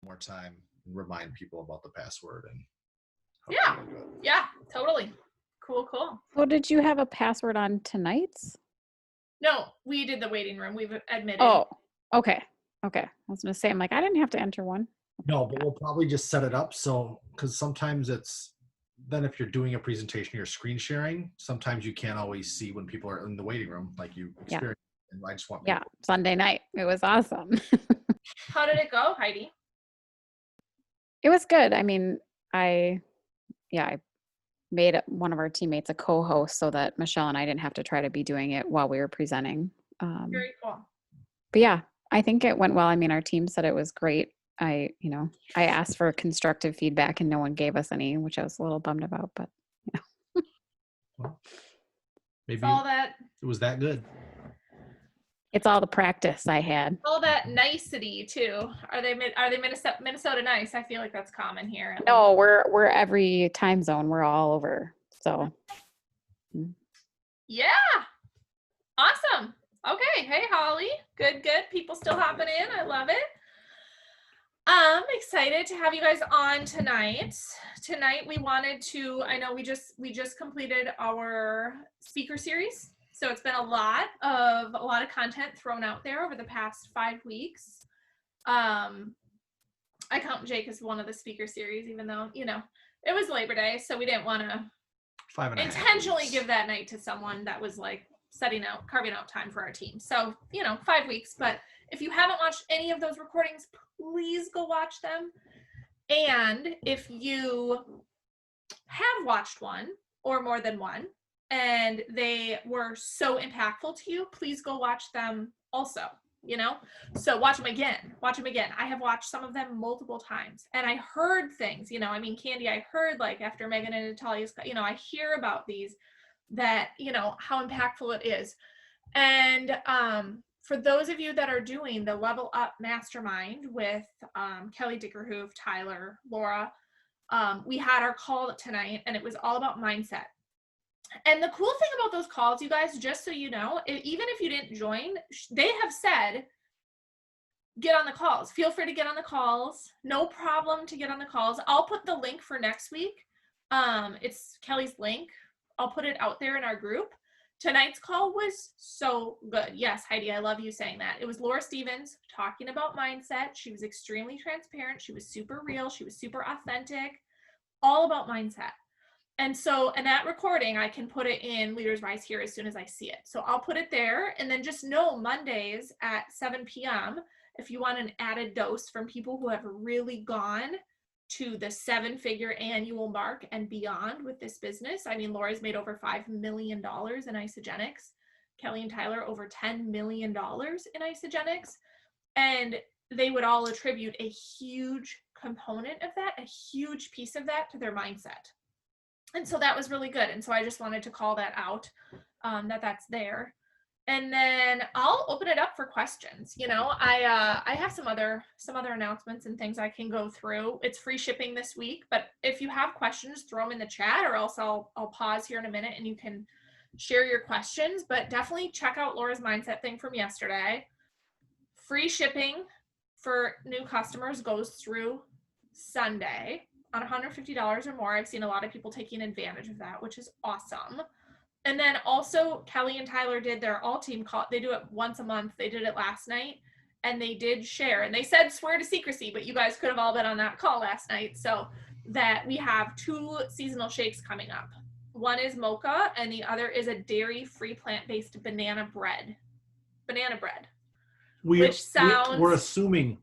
more time and remind people about the password and Yeah. Yeah, totally. Cool. So did you have a password on tonight's? No, we did the waiting room. We've admitted. Oh, okay. I was gonna say, I'm like, I didn't have to enter one. No, but we'll probably just set it up so, because sometimes then if you're doing a presentation, you're screen sharing, sometimes you can't always see when people are in the waiting room like you experience. And I just want Yeah, Sunday night. It was awesome. How did it go, Heidi? It was good. I mean, I made one of our teammates a co-host so that Michelle and I didn't have to try to be doing it while we were presenting. Very cool. But yeah, I think it went well. I mean, our team said it was great. I asked for constructive feedback and no one gave us any, which I was a little bummed about, but Well, maybe all that. It was that good. It's all the practice I had. All that nicety too. Are they Minnesota nice? I feel like that's common here. No, we're every time zone. We're all over. So. Yeah. Awesome. Okay. Hey, Holly. Good. People still hopping in. I love it. I'm excited to have you guys on tonight. Tonight we wanted to, I know we just completed our speaker series. So it's been a lot of content thrown out there over the past 5 weeks. I count Jake as one of the speaker series, even though, it was Labor Day, so we didn't want to intentionally give that night to someone that was like carving out time for our team. So, 5 weeks, but if you haven't watched any of those recordings, please go watch them. And if you have watched one or more than one, and they were so impactful to you, please go watch them also, So watch them again. I have watched some of them multiple times, and I heard things, Candy, I heard like after Megan and Natalia's, I hear about these that, how impactful it is. And for those of you that are doing the Level Up Mastermind with Kelly Dickerhoof, Tyler, Laura, we had our call tonight, and it was all about mindset. And the cool thing about those calls, you guys, just so you know, even if you didn't join, they have said, get on the calls. Feel free to get on the calls. No problem to get on the calls. I'll put the link for next week. It's Kelly's link. I'll put it out there in our group. Tonight's call was so good. Yes, Heidi, I love you saying that. It was Laura Stevens talking about mindset. She was extremely transparent. She was super real. She was super authentic, all about mindset. And so in that recording, I can put it in Leaders Rise here as soon as I see it. So I'll put it there, and then just know Mondays at 7 p.m., if you want an added dose from people who have really gone to the 7-figure annual mark and beyond with this business. I mean, Laura's made over $5 million in Isagenix. Kelly and Tyler over $10 million in Isagenix. And they would all attribute a huge component of that, a huge piece of that, to their mindset. And so that was really good. And so I just wanted to call that out, that's there. And then I'll open it up for questions. I have some other announcements and things I can go through. It's free shipping this week, but if you have questions, throw them in the chat, or else I'll pause here in a minute and you can share your questions. But definitely check out Laura's mindset thing from yesterday. Free shipping for new customers goes through Sunday on $150 or more. I've seen a lot of people taking advantage of that, which is awesome. And then also Kelly and Tyler did their all-team call. They do it once a month. They did it last night, and they did share. And they said swear to secrecy, but you guys could have all been on that call last night. So that we have 2 seasonal shakes coming up. One is mocha, and the other is a dairy-free plant-based banana bread. We're assuming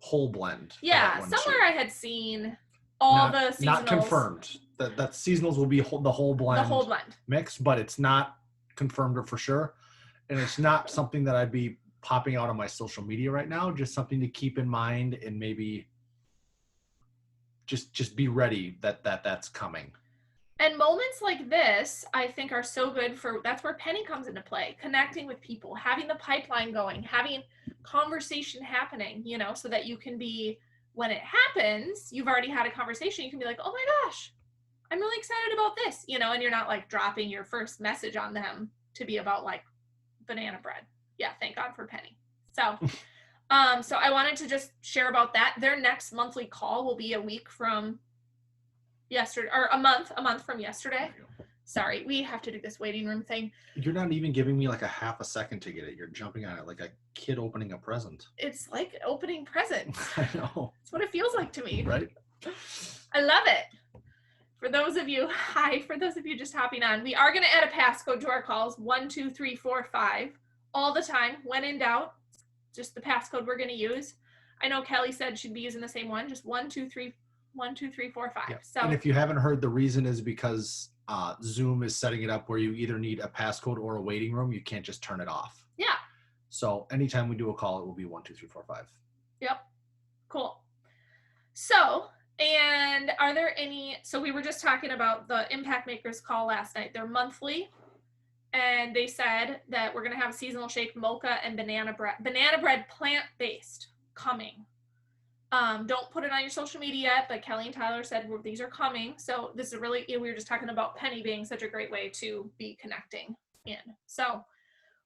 whole blend. Yeah, somewhere I had seen the seasonals. Not confirmed. That seasonals will be the whole blend mix, but it's not confirmed or for sure. And it's not something that I'd be popping out on my social media right now, just something to keep in mind and maybe just be ready that's coming. And moments like this, I think, are so good that's where Penny comes into play, connecting with people, having the pipeline going, having conversation happening, so that you can be, when it happens, you've already had a conversation, you can be like, oh my gosh, I'm really excited about this, and you're not like dropping your first message on them to be about like banana bread. Yeah, thank God for Penny. So So I wanted to just share about that. Their next monthly call will be a week from yesterday, or a month from yesterday. Sorry, we have to do this waiting room thing. You're not even giving me like a half a second to get it. You're jumping on it like a kid opening a present. It's like opening presents. I know. That's what it feels like to me. Right? I love it. For those of you just hopping on, we are going to add a passcode to our calls, 1, 2, 3, 4, 5, all the time. When in doubt, just the passcode we're going to use. I know Kelly said she'd be using the same one, just 1, 2, 3, 1, 2, 3, 4, 5. Yeah. So, and if you haven't heard, the reason is because Zoom is setting it up where you either need a passcode or a waiting room. You can't just turn it off. Yeah. So anytime we do a call, it will be 1, 2, 3, 4, 5. Yep. Cool. So, and are there any, so we were just talking about the Impact Makers call last night. They're monthly, and they said that we're going to have seasonal shake mocha and banana bread plant-based coming. Don't put it on your social media yet, but Kelly and Tyler said these are coming. So this is really, we were just talking about Penny being such a great way to be connecting in. So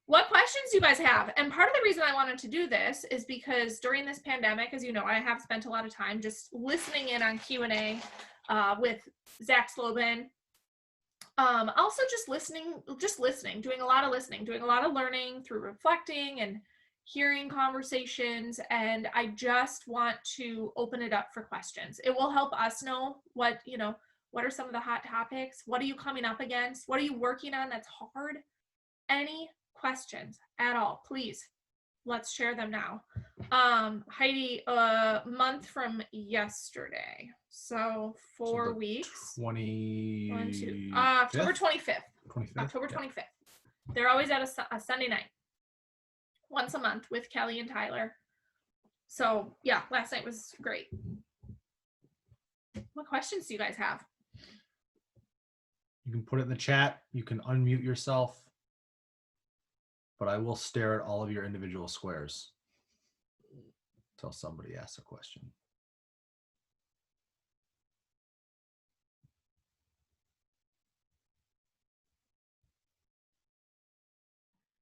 what questions do you guys have? And part of the reason I wanted to do this is because during this pandemic, as you know, I have spent a lot of time just listening in on Q&A with Zach Slobin. Also just listening, doing a lot of listening, doing a lot of learning through reflecting and hearing conversations. And I just want to open it up for questions. It will help us know what are some of the hot topics? What are you coming up against? What are you working on that's hard? Any questions at all, please, let's share them now. Heidi, a month from yesterday, so 4 weeks. 20. October 25th. October 25th. They're always at a Sunday night, once a month, with Kelly and Tyler. So yeah, last night was great. What questions do you guys have? You can put it in the chat. You can unmute yourself. But I will stare at all of your individual squares until somebody asks a question.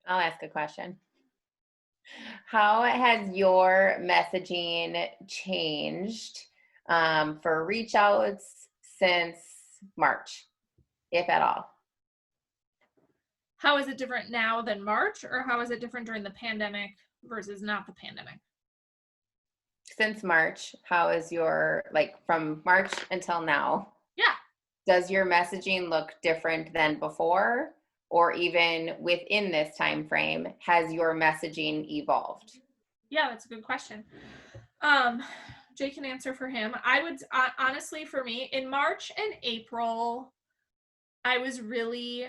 I'll ask a question. How has your messaging changed for reach outs since March, if at all? How is it different now than March, or how is it different during the pandemic versus not the pandemic? Since March, how is your, like from March until now? Yeah. Does your messaging look different than before, or even within this time frame, has your messaging evolved? Yeah, that's a good question. Jay can answer for him. I would honestly, for me, in March and April, I was really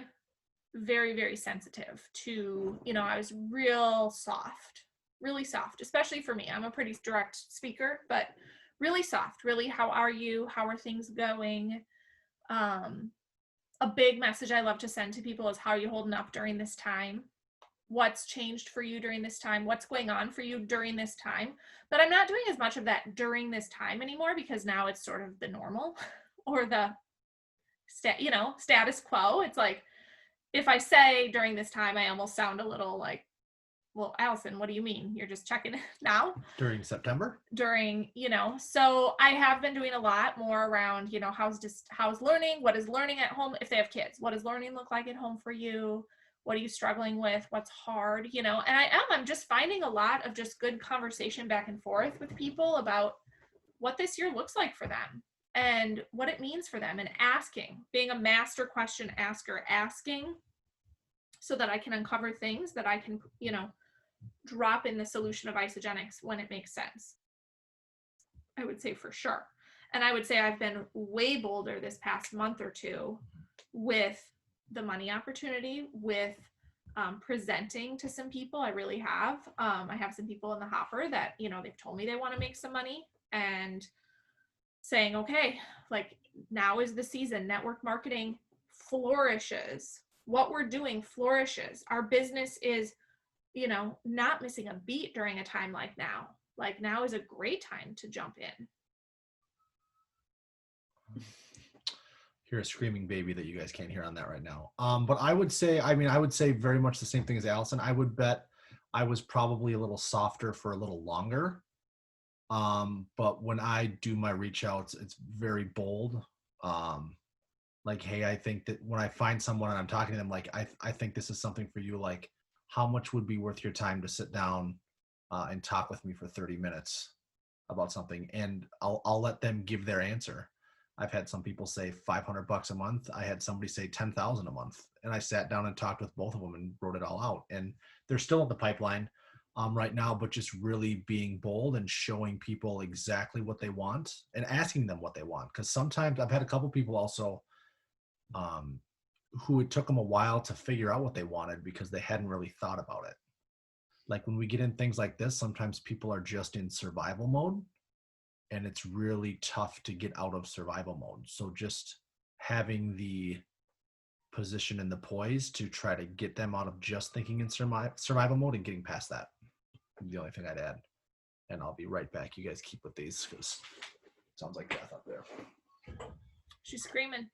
very, very sensitive to, I was really soft, especially for me. I'm a pretty direct speaker, but really soft, really, how are you? How are things going? A big message I love to send to people is, how are you holding up during this time? What's changed for you during this time? What's going on for you during this time? But I'm not doing as much of that during this time anymore, because now it's sort of the normal or the, status quo. It's like, if I say during this time, I almost sound a little like, well, Allison, what do you mean? You're just checking now? During September? So I have been doing a lot more around, how's learning? What is learning at home? If they have kids, what does learning look like at home for you? What are you struggling with? What's hard? And I'm just finding a lot of just good conversation back and forth with people about what this year looks like for them and what it means for them, and being a master question asker, asking so that I can uncover things that I can, drop in the solution of Isagenix when it makes sense. I would say for sure. And I would say I've been way bolder this past month or two with the money opportunity, with presenting to some people. I really have. I have some people in the hopper that, they've told me they want to make some money, and saying, okay, like, now is the season. Network marketing flourishes. What we're doing flourishes. Our business is, not missing a beat during a time like now. Like, now is a great time to jump in. Hear a screaming baby that you guys can't hear on that right now. But I would say very much the same thing as Allison. I would bet I was probably a little softer for a little longer. But when I do my reach outs, it's very bold. Like, hey, I think that when I find someone and I'm talking to them, like, I think this is something for you. Like, how much would be worth your time to sit down and talk with me for 30 minutes about something? And I'll let them give their answer. I've had some people say $500 a month. I had somebody say 10,000 a month, and I sat down and talked with both of them and wrote it all out. And they're still in the pipeline right now, but just really being bold and showing people exactly what they want and asking them what they want. Because sometimes I've had a couple people also who it took them a while to figure out what they wanted because they hadn't really thought about it. Like when we get in things like this, sometimes people are just in survival mode, and it's really tough to get out of survival mode. So just having the position and the poise to try to get them out of just thinking in survival mode and getting past that. The only thing I'd add. And I'll be right back. You guys keep with these because it sounds like death up there. She's screaming.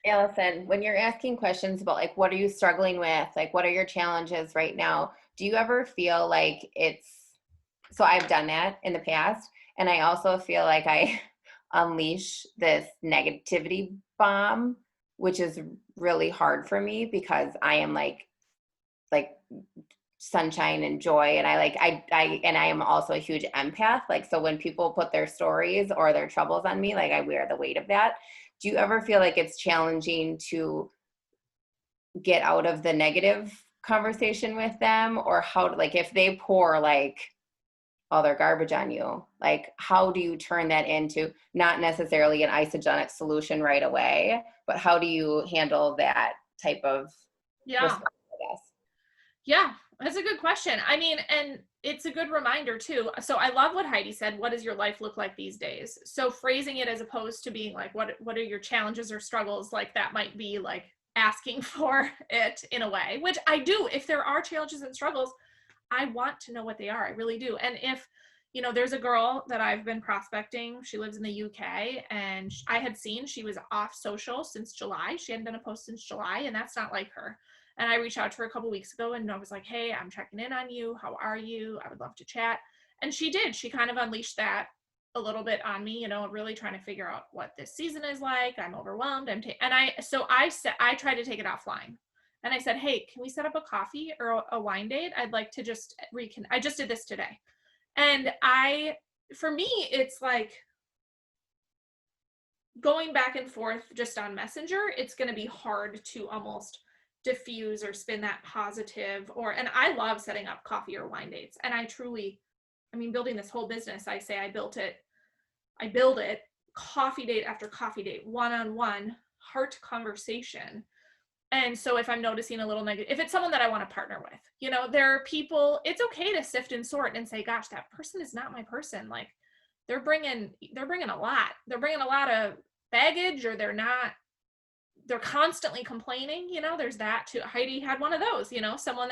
Allison, when you're asking questions about like, what are you struggling with? Like, what are your challenges right now? Do you ever feel like so I've done that in the past. And I also feel like I unleash this negativity bomb, which is really hard for me because I am like sunshine and joy. And I am also a huge empath. Like, so when people put their stories or their troubles on me, like I wear the weight of that. Do you ever feel like it's challenging to get out of the negative conversation with them, or how, like if they pour like all their garbage on you, like how do you turn that into not necessarily an isogenic solution right away, but how do you handle that type of response, I guess? Yeah, that's a good question. I mean, and it's a good reminder too. So I love what Heidi said. What does your life look like these days? So phrasing it as opposed to being like, what are your challenges or struggles? Like that might be like asking for it in a way, which I do. If there are challenges and struggles, I want to know what they are. I really do. And if, you know, there's a girl that I've been prospecting. She lives in the UK, and I had seen she was off social since July. She hadn't done a post since July, and that's not like her. And I reached out to her a couple weeks ago and I was like, hey, I'm checking in on you. How are you? I would love to chat. And she did. She kind of unleashed that a little bit on me, you know, really trying to figure out what this season is like. I'm overwhelmed. I tried to take it offline. And I said, hey, can we set up a coffee or a wine date? I'd like to just I just did this today. And for me, it's like going back and forth just on Messenger. It's going to be hard to almost diffuse or spin that positive, and I love setting up coffee or wine dates. And building this whole business, I say I build it coffee date after coffee date, one-on-one heart conversation. And so if I'm noticing a little negative, if it's someone that I want to partner with, you know, there are people, it's okay to sift and sort and say, gosh, that person is not my person. Like they're bringing a lot. They're bringing a lot of baggage, or they're constantly complaining, you know, there's that too. Heidi had one of those, you know, someone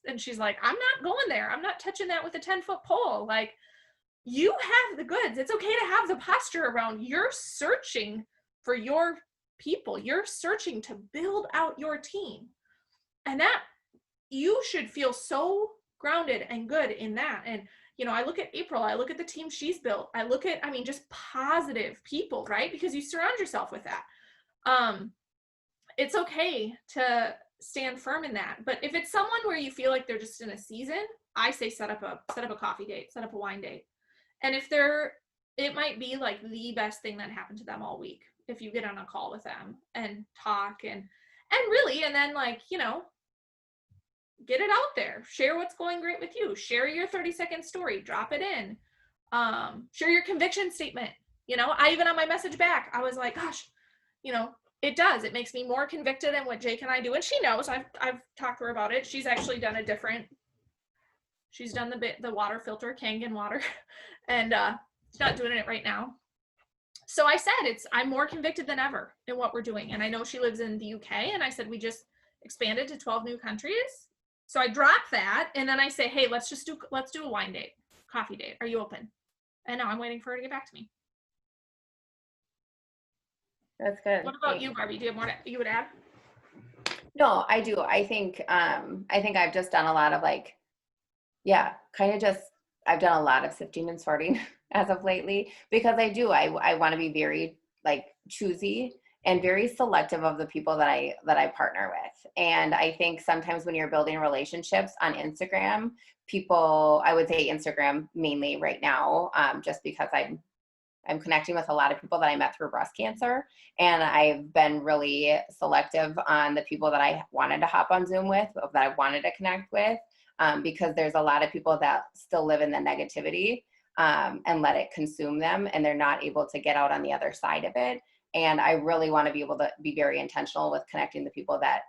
and she's like, I'm not going there. I'm not touching that with a 10-foot pole. Like you have the goods. It's okay to have the posture around. You're searching for your people. You're searching to build out your team. And that you should feel so grounded and good in that. And, you know, I look at April, I look at the team she's built. I look at, just positive people, right? Because you surround yourself with that. It's okay to stand firm in that. But if it's someone where you feel like they're just in a season, I say set up a coffee date, set up a wine date. And it might be like the best thing that happened to them all week if you get on a call with them and talk and then like, you know, get it out there, share what's going great with you, share your 30-second story, drop it in, share your conviction statement. You know, I even on my message back, I was like, gosh, you know, it makes me more convicted in what Jake and I do. And she knows, I've talked to her about it. She's actually done she's done the water filter, Kangen water, and she's not doing it right now. So I said, I'm more convicted than ever in what we're doing. And I know she lives in the UK, and I said, we just expanded to 12 new countries. So I dropped that, and then I say, hey, let's do a wine date, coffee date. Are you open? And now I'm waiting for her to get back to me. That's good. What about you, Barbie? Do you have more you would add? No, I do. I think I've just done a lot of like Yeah, kind of just, I've done a lot of sifting and sorting as of lately, because I want to be very like choosy and very selective of the people that I partner with. And I think sometimes when you're building relationships on Instagram, people, I would say Instagram mainly right now, just because I'm connecting with a lot of people that I met through breast cancer. And I've been really selective on the people that I wanted to hop on Zoom with, that I wanted to connect with, because there's a lot of people that still live in the negativity, and let it consume them, and they're not able to get out on the other side of it. And I really want to be able to be very intentional with connecting the people that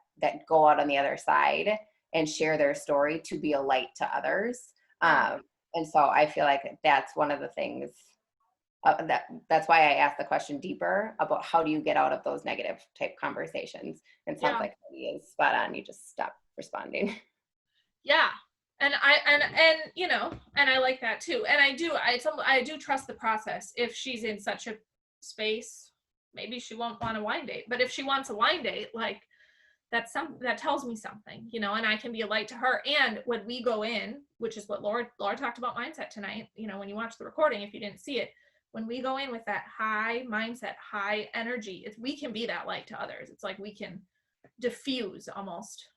go out on the other side and share their story to be a light to others. And so I feel like that's one of the things. That's why I asked the question deeper about how do you get out of those negative type conversations. And it sounds like he is spot on. You just stop responding. Yeah. And you know, and I like that too. And I do trust the process. If she's in such a space, maybe she won't want a wine date. But if she wants a wine date, like that tells me something, you know, and I can be a light to her. And when we go in, which is what Laura talked about mindset tonight, you know, when you watch the recording, if you didn't see it, when we go in with that high mindset, high energy, we can be that light to others. It's like we can diffuse almost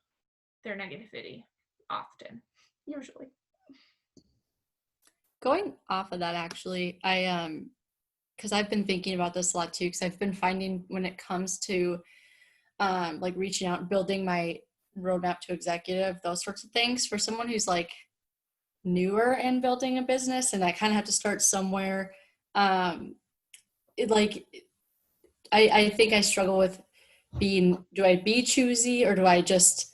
their negativity often, usually. Going off of that, actually, because I've been thinking about this a lot too, because I've been finding when it comes to like reaching out, building my roadmap to executive, those sorts of things, for someone who's like newer in building a business, and I kind of have to start somewhere. I think I struggle with do I be choosy, or do I just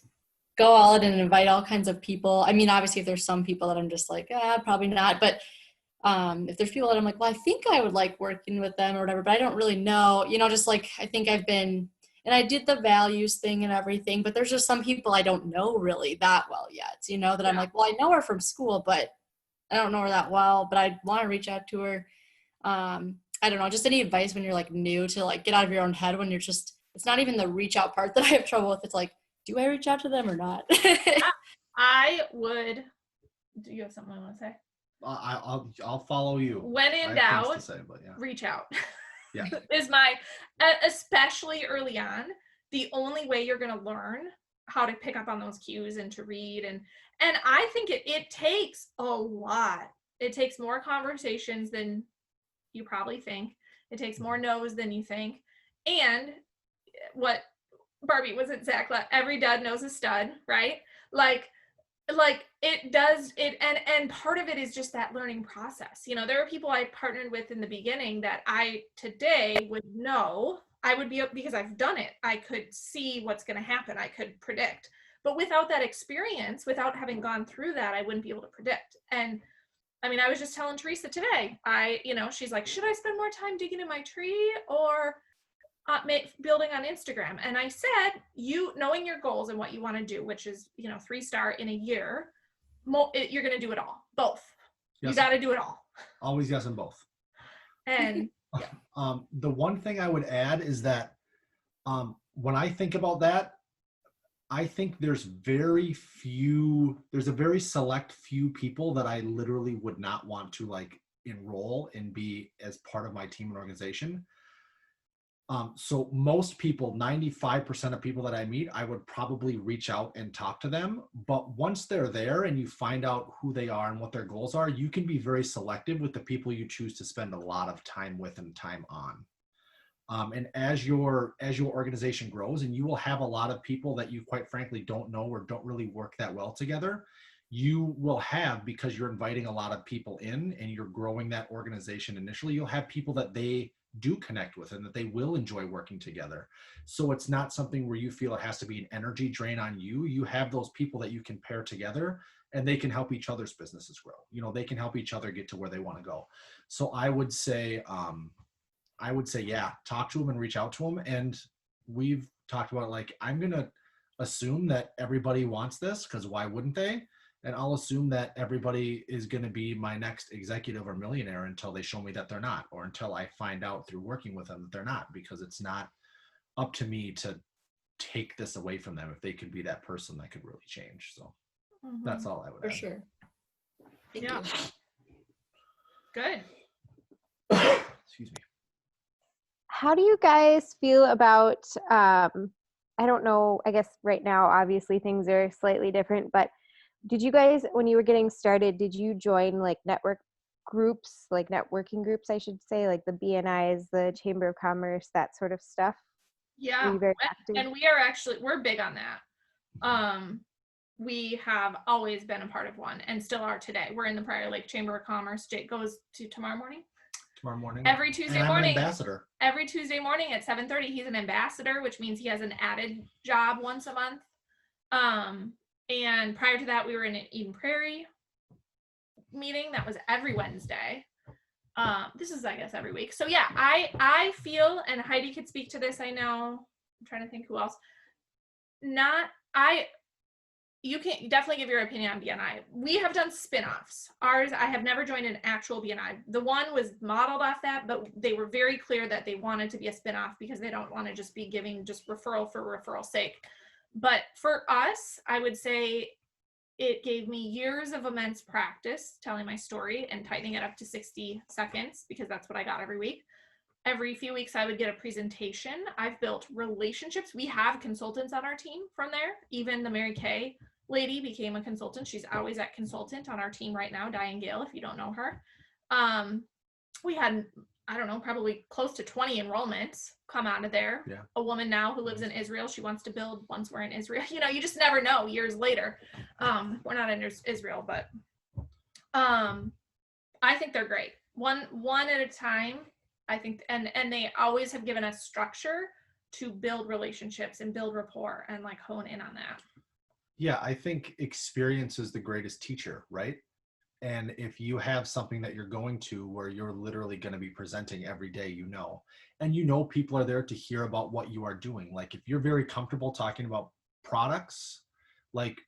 go all in and invite all kinds of people? I mean, obviously if there's some people that I'm just like, probably not. But if there's people that I'm like, well, I think I would like working with them or whatever, but I don't really know, you know, just like, I think and I did the values thing and everything, but there's just some people I don't know really that well yet, you know, that I'm like, well, I know her from school, but I don't know her that well, but I want to reach out to her. I don't know, just any advice when you're like new to like get out of your own head, when you're just, it's not even the reach out part that I have trouble with. It's like, do I reach out to them or not? I would. Do you have something I want to say? I'll follow you. When in doubt, reach out. Yeah. Is my, especially early on, the only way you're going to learn how to pick up on those cues and to read. And I think it takes a lot. It takes more conversations than you probably think. It takes more no's than you think. And what Barbie was exactly, every dud knows a stud, right? Like it does it. And part of it is just that learning process. You know, there are people I partnered with in the beginning that I today would know. I would be, because I've done it, I could see what's going to happen. I could predict. But without that experience, without having gone through that, I wouldn't be able to predict. And I mean, I was just telling Teresa today, you know, she's like, should I spend more time digging in my tree or building on Instagram? And I said, knowing your goals and what you want to do, which is, you know, 3-star in a year, you're going to do it all, both. Yes. You got to do it all. Always yes in both. And yeah. The one thing I would add is that when I think about that, I think there's a very select few people that I literally would not want to like enroll and be as part of my team and organization. So most people, 95% of people that I meet, I would probably reach out and talk to them. But once they're there and you find out who they are and what their goals are, you can be very selective with the people you choose to spend a lot of time with and time on. And as your organization grows, and you will have a lot of people that you quite frankly don't know or don't really work that well together, you will have, because you're inviting a lot of people in and you're growing that organization initially, you'll have people that they do connect with and that they will enjoy working together. So it's not something where you feel it has to be an energy drain on you. You have those people that you can pair together and they can help each other's businesses grow. You know, they can help each other get to where they want to go. So I would say, yeah, talk to them and reach out to them. And we've talked about, like, I'm going to assume that everybody wants this, because why wouldn't they? And I'll assume that everybody is going to be my next executive or millionaire until they show me that they're not, or until I find out through working with them that they're not, because it's not up to me to take this away from them if they could be that person that could really change. So that's all I would add. For sure. Thank Yeah. you. Good. Excuse me. How do you guys feel about, I don't know, I guess right now, obviously things are slightly different, but did you guys, when you were getting started, did you join like network groups, like networking groups, I should say, like the BNIs, the Chamber of Commerce, that sort of stuff? Were Yeah. you very active? And we're big on that. We have always been a part of one and still are today. We're in the Prior Lake Chamber of Commerce. Jake goes to tomorrow morning. Every Tuesday and I'm morning. an ambassador. Every Tuesday morning at 7:30, he's an ambassador, which means he has an added job once a month. And prior to that, we were in an Eden Prairie meeting that was every Wednesday. This is, I guess, every week. So yeah, I feel, and Heidi could speak to this, I know. I'm trying to think who else. You can definitely give your opinion on BNI. We have done spin-offs. Ours, I have never joined an actual BNI. The one was modeled off that, but they were very clear that they wanted to be a spin-off because they don't want to just be giving just referral for referral's sake. But for us, I would say it gave me years of immense practice telling my story and tightening it up to 60 seconds because that's what I got every week. Every few weeks, I would get a presentation. I've built relationships. We have consultants on our team from there. Even the Mary Kay lady became a consultant. She's always at consultant on our team right now, Diane Gale, if you don't know her. We had, I don't know, probably close to 20 enrollments come out of there. Yeah. A woman now who lives in Israel, she wants to build once we're in Israel. You know, you just never know years later. We're not in Israel, but I think they're great. One at a time. I think, and they always have given us structure to build relationships and build rapport and like hone in on that. Yeah, I think experience is the greatest teacher, right? And if you have something that you're going to where you're literally going to be presenting every day, and people are there to hear about what you are doing. Like if you're very comfortable talking about products, like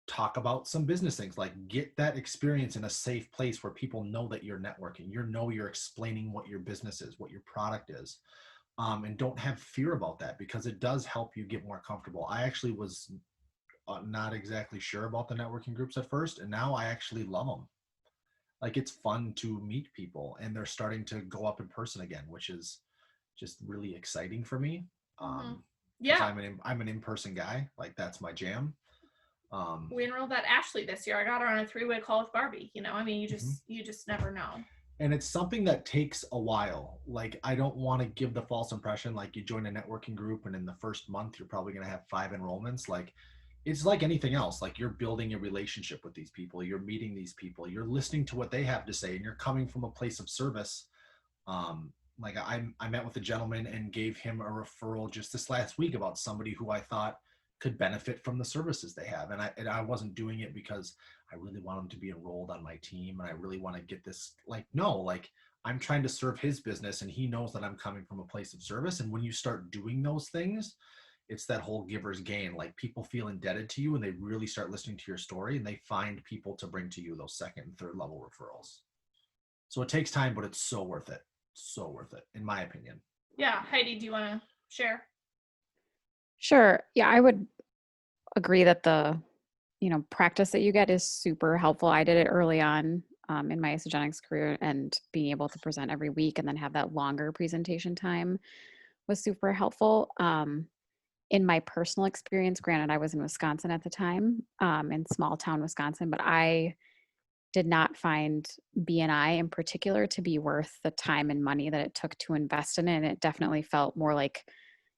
talk about some business things, like get that experience in a safe place where people know that you're networking, you're explaining what your business is, what your product is. And don't have fear about that because it does help you get more comfortable. I actually was not exactly sure about the networking groups at first, and now I actually love them. Like it's fun to meet people and they're starting to go up in person again, which is just really exciting for me. Yeah, I'm an in-person guy. Like that's my jam. We enrolled at Ashley this year. I got her on a 3-way call with Barbie. You know, I mean, you just never know. And it's something that takes a while. Like I don't want to give the false impression like you join a networking group and in the first month you're probably going to have 5 enrollments. Like it's like anything else. Like you're building a relationship with these people, you're meeting these people, you're listening to what they have to say, and you're coming from a place of service. Like I met with a gentleman and gave him a referral just this last week about somebody who I thought could benefit from the services they have. And I wasn't doing it because I really want them to be enrolled on my team and I really want to get this, like, no, like I'm trying to serve his business and he knows that I'm coming from a place of service. And when you start doing those things, it's that whole giver's gain. Like people feel indebted to you and they really start listening to your story and they find people to bring to you those 2nd and 3rd level referrals. So it takes time, but it's so worth it. So worth it, in my opinion. Yeah. Heidi, do you want to share? Sure. Yeah, I would agree that the, practice that you get is super helpful. I did it early on in my Isagenix career, and being able to present every week and then have that longer presentation time was super helpful. In my personal experience, granted, I was in Wisconsin at the time, in small town Wisconsin, but I did not find BNI in particular to be worth the time and money that it took to invest in it. And it definitely felt more like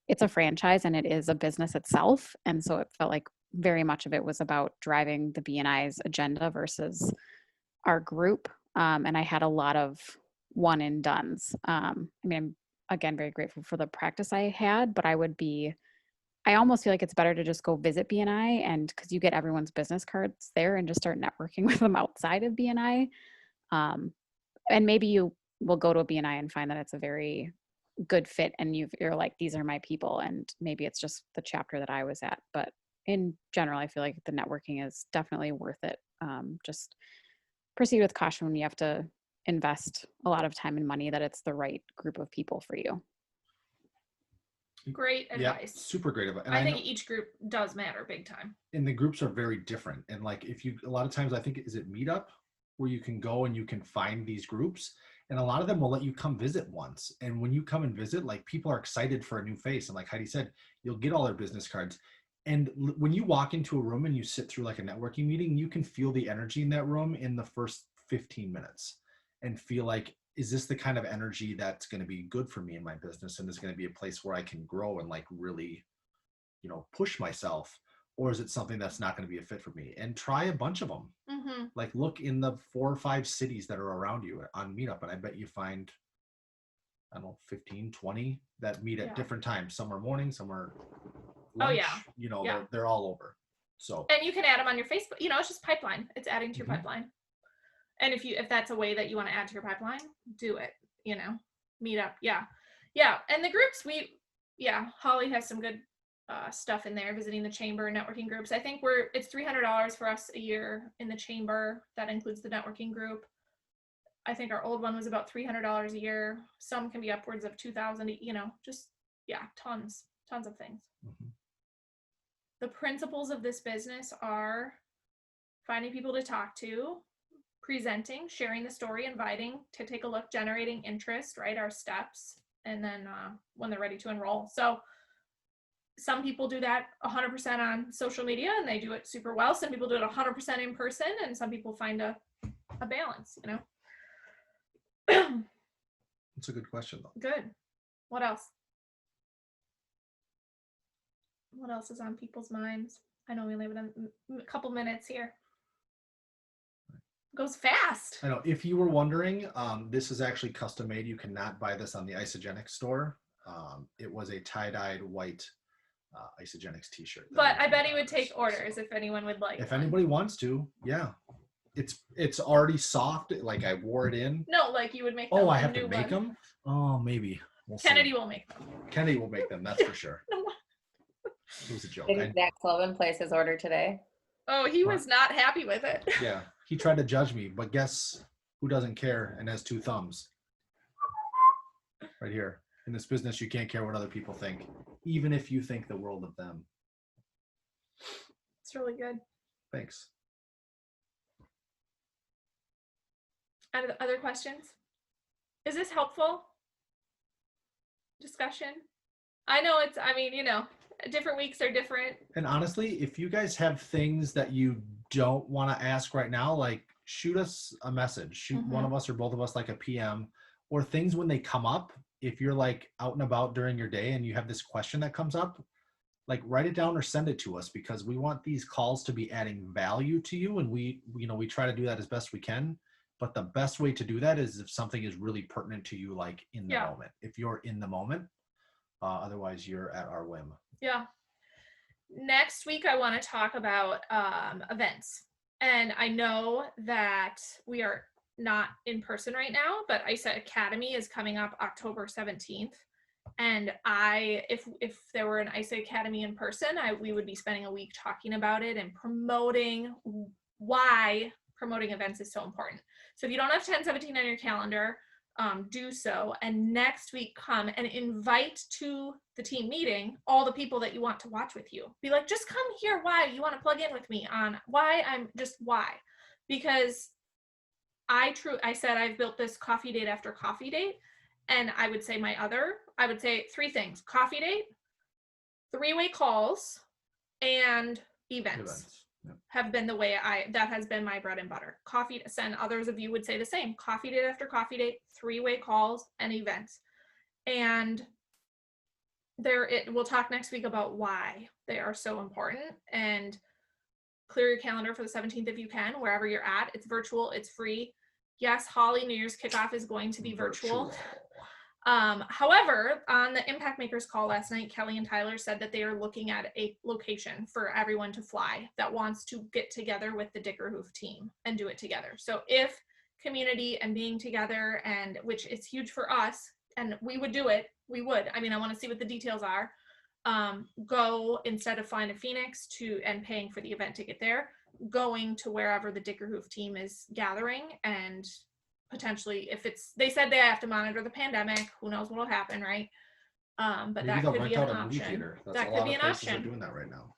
it's a franchise and it is a business itself. And so it felt like very much of it was about driving the BNI's agenda versus our group. And I had a lot of one and dones. I'm again very grateful for the practice I had, but I almost feel like it's better to just go visit BNI, and because you get everyone's business cards there and just start networking with them outside of BNI. And maybe you will go to a BNI and find that it's a very good fit and you're like, these are my people, and maybe it's just the chapter that I was at. But in general, I feel like the networking is definitely worth it. Just proceed with caution when you have to invest a lot of time and money that it's the right group of people for you. Great advice. Yeah, super great advice. And I think each group does matter big time. And the groups are very different. And like a lot of times I think, is it Meetup where you can go and you can find these groups. And a lot of them will let you come visit once. And when you come and visit, like, people are excited for a new face. And like Heidi said, you'll get all their business cards. And when you walk into a room and you sit through like a networking meeting, you can feel the energy in that room in the first 15 minutes and feel like, is this the kind of energy that's going to be good for me in my business? And is going to be a place where I can grow and like really, you know, push myself? Or is it something that's not going to be a fit for me? And try a bunch of them. Mm-hmm. Like, look in the 4 or 5 cities that are around you on Meetup. And I bet you find, I don't know, 15, 20 that meet at different times. Some are morning, some are lunch, you know, they're all over. So, and you can add them on your Facebook, you know, it's just pipeline. It's adding to your pipeline. And if that's a way that you want to add to your pipeline, do it, you know, meet up. Yeah. And the groups, Holly has some good stuff in there, visiting the chamber, networking groups. I think it's $300 for us a year in the chamber. That includes the networking group. I think our old one was about $300 a year. Some can be upwards of $2,000, you know, just, tons of things. Mm-hmm. The principles of this business are finding people to talk to, presenting, sharing the story, inviting to take a look, generating interest, right? Our steps, and then when they're ready to enroll. So some people do that 100% on social media and they do it super well. Some people do it 100% in person, and some people find a balance, you know? That's a good question though. Good. What else? What else is on people's minds? I know we only have a couple minutes here. Goes fast. I know. If you were wondering, this is actually custom made. You cannot buy this on the Isagenix store. It was a tie-dyed white Isagenix t-shirt. But I bet he would take orders if anyone would like. If anybody wants to, yeah. It's already soft. Like, I wore it in. No, like you would make. Oh, I have to make them? Oh, maybe. We'll Kennedy will make them. Kennedy will make them. That's for sure. It was a joke. Did Zach Sullivan place his order today? Oh, he was not happy with it. Yeah, he tried to judge me, but guess who doesn't care and has 2 thumbs? Right here. In this business, you can't care what other people think, even if you think the world of them. It's really good. Thanks. Other questions? Is this helpful? Discussion? I know you know, different weeks are different. And honestly, if you guys have things that you don't want to ask right now, like, shoot us a message. Shoot one of us or both of us like a PM, or things when they come up. If you're like out and about during your day and you have this question that comes up, like, write it down or send it to us, because we want these calls to be adding value to you. And we try to do that as best we can. But the best way to do that is if something is really pertinent to you, like in the moment, if you're in the moment. Otherwise, you're at our whim. Yeah. Next week, I want to talk about events. And I know that we are not in person right now, but ISA Academy is coming up October 17th. And if there were an ISA Academy in person, we would be spending a week talking about it and promoting why promoting events is so important. So if you don't have 10/17 on your calendar, do so. And next week, come and invite to the team meeting all the people that you want to watch with you. Be like, just come here. Why you want to plug in with me on why? Because I said I've built this coffee date after coffee date. And I would say I would say 3 things: coffee date, 3-way calls, and events. Have been the way that has been my bread and butter. Coffee, and others of you would say the same. Coffee date after coffee date, 3-way calls, and events. And we'll talk next week about why they are so important. And clear your calendar for the 17th if you can, wherever you're at. It's virtual, it's free. Yes, Holly, New Year's kickoff is going to be virtual. However, on the Impact Makers call last night, Kelly and Tyler said that they are looking at a location for everyone to fly that wants to get together with the Dickerhoof team and do it together. So if community and being together, and which is huge for us, and we would do it, we would. I mean, I want to see what the details are. Go, instead of flying to Phoenix and paying for the event to get there, going to wherever the Dickerhoof team is gathering, and potentially, they said they have to monitor the pandemic, who knows what'll happen, right? But maybe that could be an option. That could be an option. Doing that right now.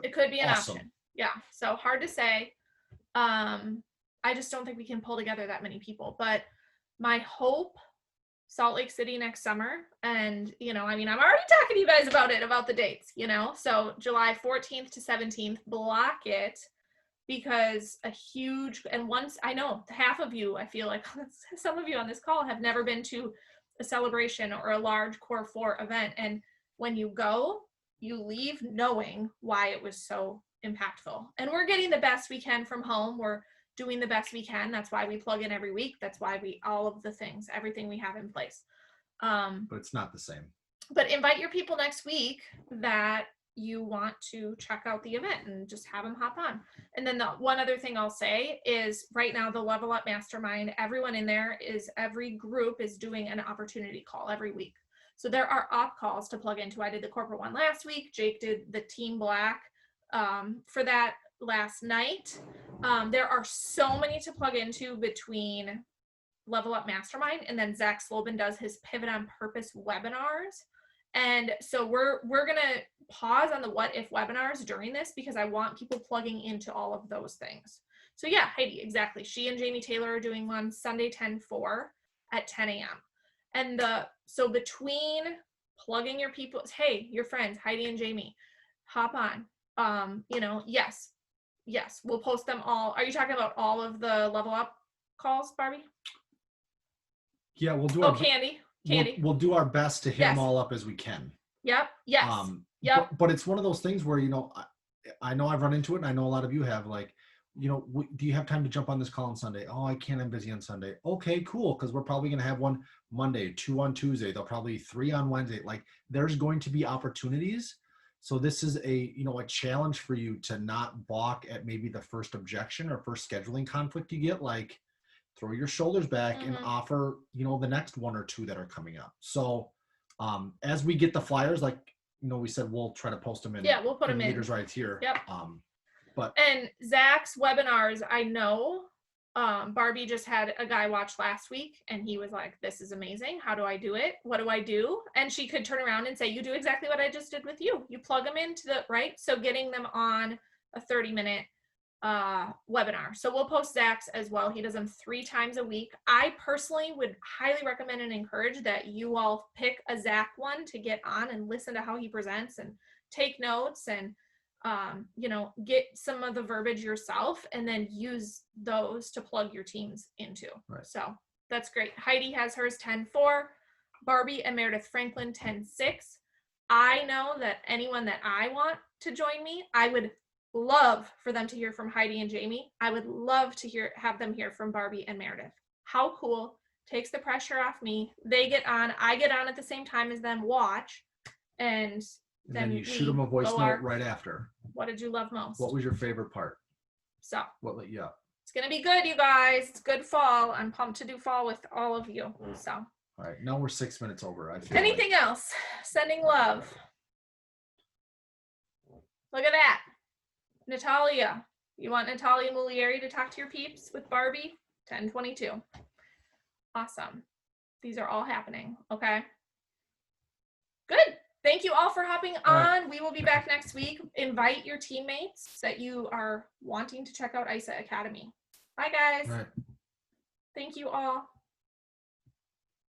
It could be an option. Yeah. So hard to say. I I just don't think we can pull together that many people. But my hope, Salt Lake City next summer. And, you know, I mean, I'm already talking to you guys about it, about the dates, you know, so July 14th to 17th, block it, because a huge, and once, I know half of you, I feel like some of you on this call have never been to a celebration or a large Core 4 event. And when you go, you leave knowing why it was so impactful. And we're getting the best we can from home. We're doing the best we can. That's why we plug in every week. That's why all of the things, everything we have in place. But it's not the same. But invite your people next week that you want to check out the event and just have them hop on. And then the one other thing I'll say is right now, the Level Up Mastermind, everyone in there every group is doing an opportunity call every week. So there are op calls to plug into. I did the corporate one last week. Jake did the Team Black for that last night. There are so many to plug into between Level Up Mastermind, and then Zach Slobin does his Pivot on Purpose webinars. And so we're gonna pause on the what if webinars during this, because I want people plugging into all of those things. So yeah, Heidi, exactly. She and Jamie Taylor are doing one Sunday 10/4 at 10 a.m. And so between plugging your people, hey, your friends, Heidi and Jamie, hop on. You know, yes, we'll post them all. Are you talking about all of the Level Up calls, Barbie? Yeah, we'll do. Candy. We'll do our best to hit them all up as we can. Yep. Yes. Yep. But it's one of those things where, you know, I know I've run into it, and I know a lot of you have, like, you know, do you have time to jump on this call on Sunday? Oh, I can't. I'm busy on Sunday. Okay, cool. Because we're probably going to have one Monday, 2 on Tuesday. They'll probably 3 on Wednesday. Like, there's going to be opportunities. So this is a challenge for you to not balk at maybe the first objection or first scheduling conflict you get. Like, throw your shoulders back and offer, the next 1 or 2 that are coming up. So as we get the flyers, like, we said, we'll try to post them in. Yeah, we'll put them in. Leaders Rights here. Yep. But and Zach's webinars, I know Barbie just had a guy watch last week, and he was like, this is amazing. How do I do it? What do I do? And she could turn around and say, you do exactly what I just did with you. You plug them into the, right? So getting them on a 30-minute webinar. So we'll post Zach's as well. He does them 3 times a week. I personally would highly recommend and encourage that you all pick a Zach one to get on and listen to how he presents and take notes and get some of the verbiage yourself, and then use those to plug your teams into. Right. So that's great. Heidi has hers 10/4, Barbie and Meredith Franklin 10/6. I know that anyone that I want to join me, I would love for them to hear from Heidi and Jamie. I would love to have them hear from Barbie and Meredith. How cool. Takes the pressure off me. They get on, I get on at the same time as them, watch, and then you shoot them a voice note right after. What did you love most? What was your favorite part? So what lit you up? It's gonna be good, you guys. It's good fall. I'm pumped to do fall with all of you. So all right, now we're 6 minutes over. I feel anything else? Sending love. Look at that. Natalia. You want Natalia Mulieri to talk to your peeps with Barbie? 10/22. Awesome. These are all happening. Okay. Good. Thank you all for hopping on. Right. We will be back next week. Invite your teammates that you are wanting to check out ISA Academy. Bye, guys. Right. Thank you all.